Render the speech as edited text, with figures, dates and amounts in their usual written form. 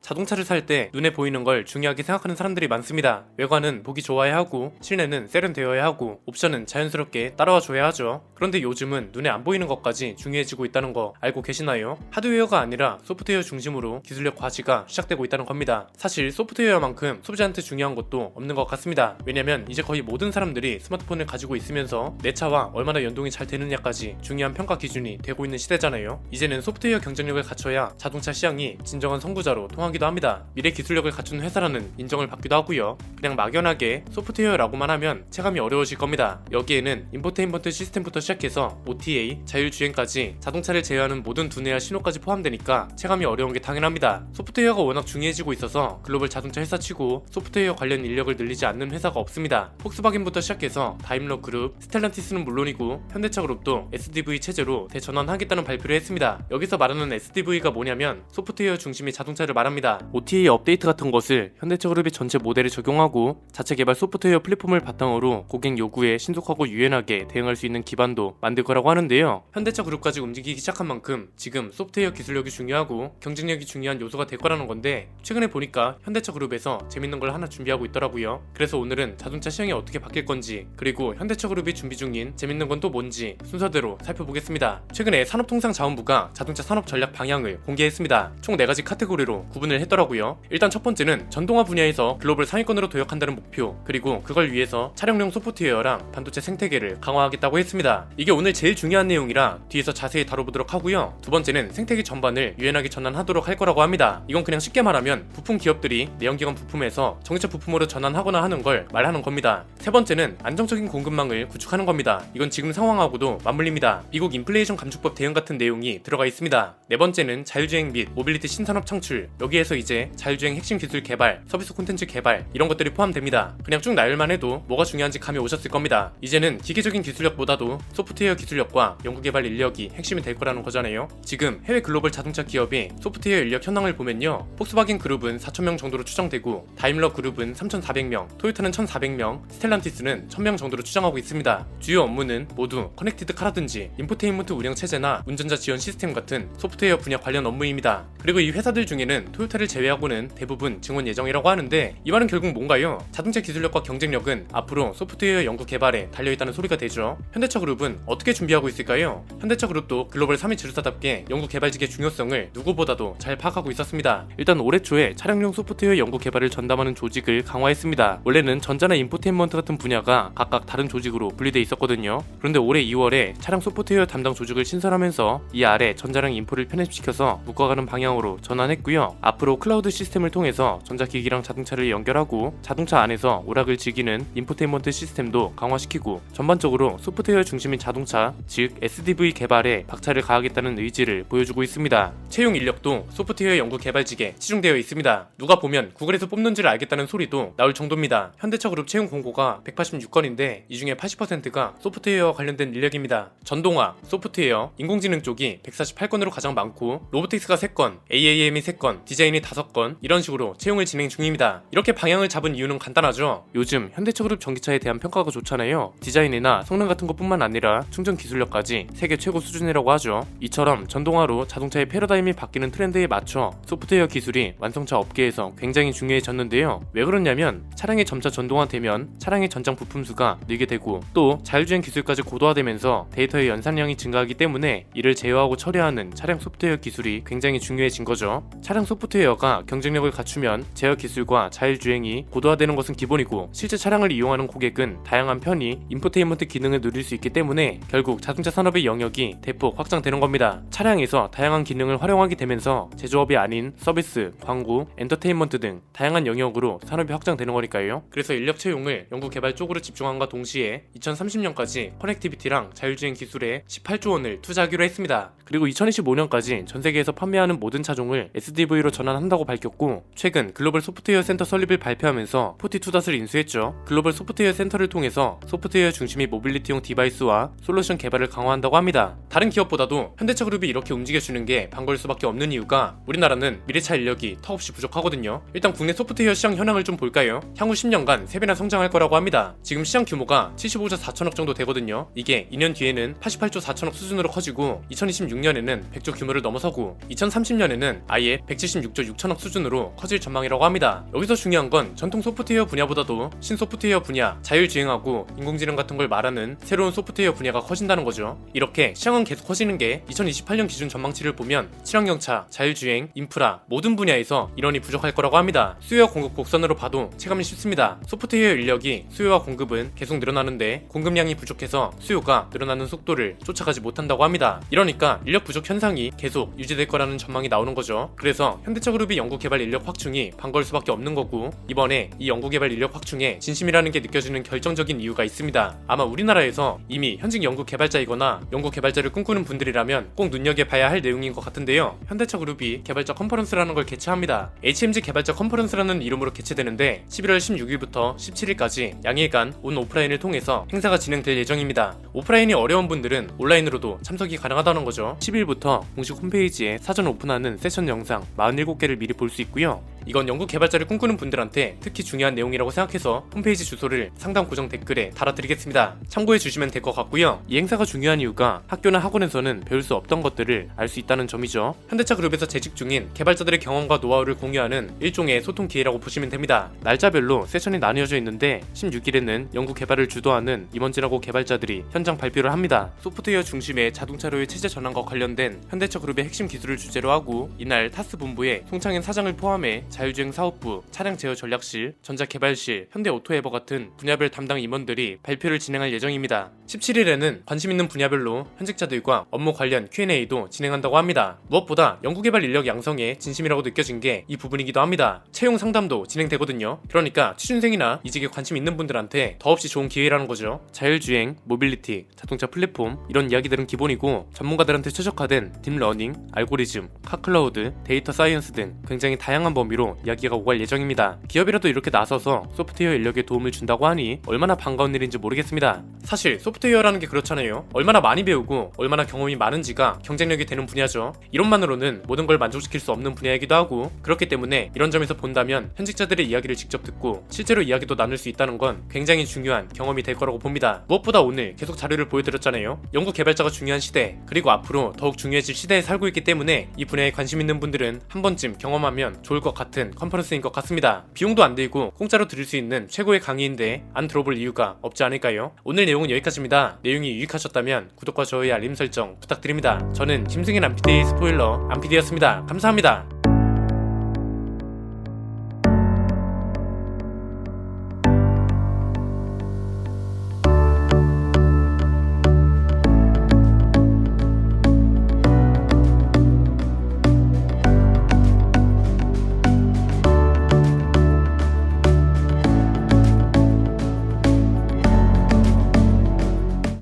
자동차를 살 때 눈에 보이는 걸 중요하게 생각하는 사람들이 많습니다. 외관은 보기 좋아야 하고 실내는 세련되어야 하고 옵션은 자연스럽게 따라와 줘야 하죠. 그런데 요즘은 눈에 안 보이는 것까지 중요해지고 있다는 거 알고 계시나요? 하드웨어가 아니라 소프트웨어 중심으로 기술력 과시가 시작되고 있다는 겁니다. 사실 소프트웨어만큼 소비자한테 중요한 것도 없는 것 같습니다. 왜냐면 이제 거의 모든 사람들이 스마트폰을 가지고 있으면서 내 차와 얼마나 연동이 잘 되느냐까지 중요한 평가 기준이 되고 있는 시대잖아요. 이제는 소프트웨어 경쟁력을 갖춰야 자동차 시장이 진정한 선구자로 통하기도 합니다. 미래 기술력을 갖춘 회사라는 인정을 받기도 하고요. 그냥 막연하게 소프트웨어라고만 하면 체감이 어려워질 겁니다. 여기에는 인포테인먼트 시스템부터 시작해서 OTA, 자율주행까지 자동차를 제어하는 모든 두뇌와 신호까지 포함되니까 체감이 어려운 게 당연합니다. 소프트웨어가 워낙 중요해지고 있어서 글로벌 자동차 회사치고 소프트웨어 관련 인력을 늘리지 않는 회사가 없습니다. 폭스바겐부터 시작해서 다임러 그룹, 스텔란티스는 물론이고 현대차 그룹도 SDV 체제로 대전환하겠다는 발표를 했습니다. 여기서 말하는 SDV가 뭐냐면 소프트웨어 중심의 자동차를 말합니다. OTA 업데이트 같은 것을 현대차 그룹의 전체 모델에 적용하고 자체 개발 소프트웨어 플랫폼을 바탕으로 고객 요구에 신속하고 유연하게 대응할 수 있는 기반도 만들 거라고 하는데요. 현대차 그룹까지 움직이기 시작한 만큼 지금 소프트웨어 기술력이 중요하고 경쟁력이 중요한 요소가 될 거라는 건데 최근에 보니까 현대차 그룹에서 재밌는 걸 하나 준비하고 있더라고요. 그래서 오늘은 자동차 시장이 어떻게 바뀔 건지 그리고 현대차 그룹이 준비 중인 재밌는 건 또 뭔지 순서대로 살펴보겠습니다. 최근에 산업통상자원부가 자동차 산업 전략 방향을 공개했습니다. 총 4가지 카테고리로 구분을 했더라고요. 일단 첫 번째는 전동화 분야에서 글로벌 상위권으로 도약한다는 목표, 그리고 그걸 위해서 차량용 소프트웨어랑 반도체 생태계를 강화하겠다고 했습니다. 이게 오늘 제일 중요한 내용이라 뒤에서 자세히 다뤄보도록 하고요. 두 번째는 생태계 전반을 유연하게 전환하도록 할 거라고 합니다. 이건 그냥 쉽게 말하면 부품 기업들이 내연기관 부품에서 전기차 부품으로 전환하거나 하는 걸 말하는 겁니다. 세 번째는 안정적인 공급망을 구축하는 겁니다. 이건 지금 상황하고도 맞물립니다. 미국 인플레이션 감축법 대응 같은 내용이 들어가 있습니다. 네 번째는 자율주행 및 모빌리티 신산업 창출, 여기에서 이제 자율주행 핵심 기술 개발, 서비스 콘텐츠 개발 이런 것들이 포함됩니다. 그냥 쭉 나열만 해도 뭐가 중요한지 감이 오셨을 겁니다. 이제는 기계적인 기술력보다도 소프트웨어 기술력과 연구개발 인력이 핵심이 될 거라는 거잖아요. 지금 해외 글로벌 자동차 기업의 소프트웨어 인력 현황을 보면요, 폭스바겐 그룹은 4,000명 정도로 추정되고 다임러 그룹은 3,400명, 토요타는 1,400명, 스텔란티스는 1,000명 정도로 추정하고 있습니다. 주요 업무는 모두 커넥티드 카라든지 인포테인먼트 운영 체제나 운전자 지원 시스템 같은 소프트웨어 분야 관련 업무입니다. 그리고 이 회사들 중에는 토요타를 제외하고는 대부분 증원 예정이라고 하는데 이 말은 결국 뭔가요? 자동차 기술력과 경쟁력은 앞으로 소프트웨어 연구 개발에 달려있다는 소리가 되죠. 현대차 그룹은 어떻게 준비하고 있을까요? 현대차 그룹도 글로벌 3위 지주사답게 연구 개발직의 중요성을 누구보다도 잘 파악하고 있었습니다. 일단 올해 초에 차량용 소프트웨어 연구 개발을 전담하는 조직을 강화했습니다. 원래는 전자나 인포테인먼트 같은 분야가 각각 다른 조직으로 분리돼 있었거든요. 그런데 올해 2월에 차량 소프트웨어 담당 조직을 신설하면서 이 아래 전자랑 인포를 편입시켜서 묶어가는 방향으로 전환했고요. 앞으로 클라우드 시스템을 통해서 전자기기랑 자동차를 연결하고 자동차 안에서 오락을 즐기는 인포테인먼트 시스템도 강화시키고 전반적으로 소프트웨어 중심인 자동차, 즉 SDV 개발에 박차를 가하겠다는 의지를 보여주고 있습니다. 채용 인력도 소프트웨어 연구 개발직에 치중되어 있습니다. 누가 보면 구글에서 뽑는지를 알겠다는 소리도 나올 정도입니다. 현대차 그룹 채용 공고가 186건인데 이 중에 80%가 소프트웨어와 관련된 인력입니다. 전동화, 소프트웨어, 인공지능 쪽이 148건으로 가장 많고 로보틱스가 3건, AAM이 3건, 디자인이 5건 이런 식으로 채용을 진행 중입니다. 이렇게 방향을 잡은 이유는 간단하죠. 요즘 현대차 그룹 전기차에 대한 평가가 좋잖아요. 디자인이나 성능 같은 것뿐만 아니라 충전 기술력까지 세계 최고 수준이라고 하죠. 이처럼 전동화로 자동차의 패러다임이 바뀌는 트렌드에 맞춰 소프트웨어 기술이 완성차 업계에서 굉장히 중요해졌는데요. 왜 그러냐면 차량이 점차 전동화되면 차량의 전장 부품 수가 늘게 되고 또 자율주행 기술까지 고도화되면서 데이터의 연산량이 증가하기 때문에 이를 제어하고 처리하는 차량 소프트웨어 기술이 굉장히 중요해진 거죠. 차량 소프트웨어가 경쟁력을 갖추면 제어 기술과 자율주행이 고도화되는 것은 기본이고 실제 차량을 이용하는 고객은 다양한 편의, 인포테인먼트 기능을 누릴 수 있기 때문에 결국 자동차 산업의 영역이 대폭 확장되는 겁니다. 차량에서 다양한 기능을 활용하게 되면서 제조업이 아닌 서비스, 광고, 엔터테인먼트 등 다양한 영역으로 산업이 확장되는 거니까요. 그래서 인력 채용을 연구 개발 쪽으로 집중함과 동시에 2030년까지 커넥티비티랑 자율주행 기술에 18조 원을 투자하기로 했습니다. 그리고 2025년까지 전 세계에서 판매하는 모든 차종을 SDV로 전환한다고 밝혔고 최근 글로벌 소프트웨어 센터 설립을 발표하면서 포티투닷을 인수했죠. 글로벌 소프트웨어 센터를 통해서 소프트웨어 중심의 모빌리티용 디바이스와 솔루션 개발을 강화한다고 합니다. 다른 기업보다도 현대차 그룹이 이렇게 움직여주는 게 반가울 수밖에 없는 이유가 우리나라는 미래차 인력이 턱없이 부족하거든요. 일단 국내 소프트웨어 시장 현황을 좀 볼까요? 향후 10년간 3배나 성장할 거라고 합니다. 지금 시장 규모가 75조 4천억 정도 되거든요. 이게 2년 뒤에는 88조 4천억 수준으로 커지고 2026년에는 100조 규모를 넘어서고 2030년에는 아예 176조 6조 6천억 수준으로 커질 전망이라고 합니다. 여기서 중요한 건 전통 소프트웨어 분야보다도 신소프트웨어 분야, 자율주행하고 인공지능 같은 걸 말하는 새로운 소프트웨어 분야가 커진다는 거죠. 이렇게 시장은 계속 커지는 게 2028년 기준 전망치를 보면 친환경차, 자율주행, 인프라 모든 분야에서 인원이 부족할 거라고 합니다. 수요와 공급 곡선으로 봐도 체감이 쉽습니다. 소프트웨어 인력이 수요와 공급은 계속 늘어나는데 공급량이 부족해서 수요가 늘어나는 속도를 쫓아가지 못한다고 합니다. 이러니까 인력 부족 현상이 계속 유지될 거라는 전망이 나오는 거죠. 그래서 현대차그룹이 연구개발 인력 확충이 반가울 수밖에 없는 거고, 이번에 이 연구개발 인력 확충에 진심이라는 게 느껴지는 결정적인 이유가 있습니다. 아마 우리나라에서 이미 현직 연구개발자이거나 연구개발자를 꿈꾸는 분들이라면 꼭 눈여겨봐야 할 내용인 것 같은데요. 현대차그룹이 개발자 컨퍼런스라는 걸 개최합니다. HMG 개발자 컨퍼런스라는 이름으로 개최되는데 11월 16일부터 17일까지 양일간 온 오프라인을 통해서 행사가 진행될 예정입니다. 오프라인이 어려운 분들은 온라인으로도 참석이 가능하다는 거죠. 10일부터 공식 홈페이지에 사전 오픈하는 세션 영상 47개를 미리 볼 수 있고요. 이건 연구 개발자를 꿈꾸는 분들한테 특히 중요한 내용이라고 생각해서 홈페이지 주소를 상단 고정 댓글에 달아드리겠습니다. 참고해 주시면 될 것 같고요. 이 행사가 중요한 이유가 학교나 학원에서는 배울 수 없던 것들을 알 수 있다는 점이죠. 현대차 그룹에서 재직 중인 개발자들의 경험과 노하우를 공유하는 일종의 소통 기회라고 보시면 됩니다. 날짜별로 세션이 나뉘어져 있는데 16일에는 연구 개발을 주도하는 임원진하고 개발자들이 현장 발표를 합니다. 소프트웨어 중심의 자동차로의 체제 전환과 관련된 현대차 그룹의 핵심 기술을 주제로 하고, 이날 타스 본부에 송창현 사장을 포함해 자율주행 사업부, 차량 제어 전략실, 전자개발실, 현대오토에버 같은 분야별 담당 임원들이 발표를 진행할 예정입니다. 17일에는 관심 있는 분야별로 현직자들과 업무 관련 Q&A도 진행한다고 합니다. 무엇보다 연구개발 인력 양성에 진심이라고 느껴진 게 이 부분이기도 합니다. 채용 상담도 진행되거든요. 그러니까 취준생이나 이직에 관심 있는 분들한테 더없이 좋은 기회라는 거죠. 자율주행, 모빌리티, 자동차 플랫폼 이런 이야기들은 기본이고, 전문가들한테 최적화된 딥러닝, 알고리즘, 카클라우드, 데이터 사이언스 등 굉장히 다양한 범위로 이야기가 오갈 예정입니다. 기업이라도 이렇게 나서서 소프트웨어 인력에 도움을 준다고 하니 얼마나 반가운 일인지 모르겠습니다. 사실 소프트웨어라는 게 그렇잖아요. 얼마나 많이 배우고 얼마나 경험이 많은지가 경쟁력이 되는 분야죠. 이론만으로는 모든 걸 만족시킬 수 없는 분야이기도 하고, 그렇기 때문에 이런 점에서 본다면 현직자들의 이야기를 직접 듣고 실제로 이야기도 나눌 수 있다는 건 굉장히 중요한 경험이 될 거라고 봅니다. 무엇보다 오늘 계속 자료를 보여드렸잖아요. 연구 개발자가 중요한 시대, 그리고 앞으로 더욱 중요해질 시대에 살고 있기 때문에 이 분야에 관심 있는 분들은 한 번쯤 경험하면 좋을 것 같은 컨퍼런스인 것 같습니다. 비용도 안 들고 공짜로 들을 수 있는 최고의 강의인데 안 들어볼 이유가 없지 않을까요? 오늘 내용은 여기까지입니다. 내용이 유익하셨다면 구독과 좋아요, 알림 설정 부탁드립니다. 저는 김승현 안피디의 스포일러 안피디였습니다. 감사합니다.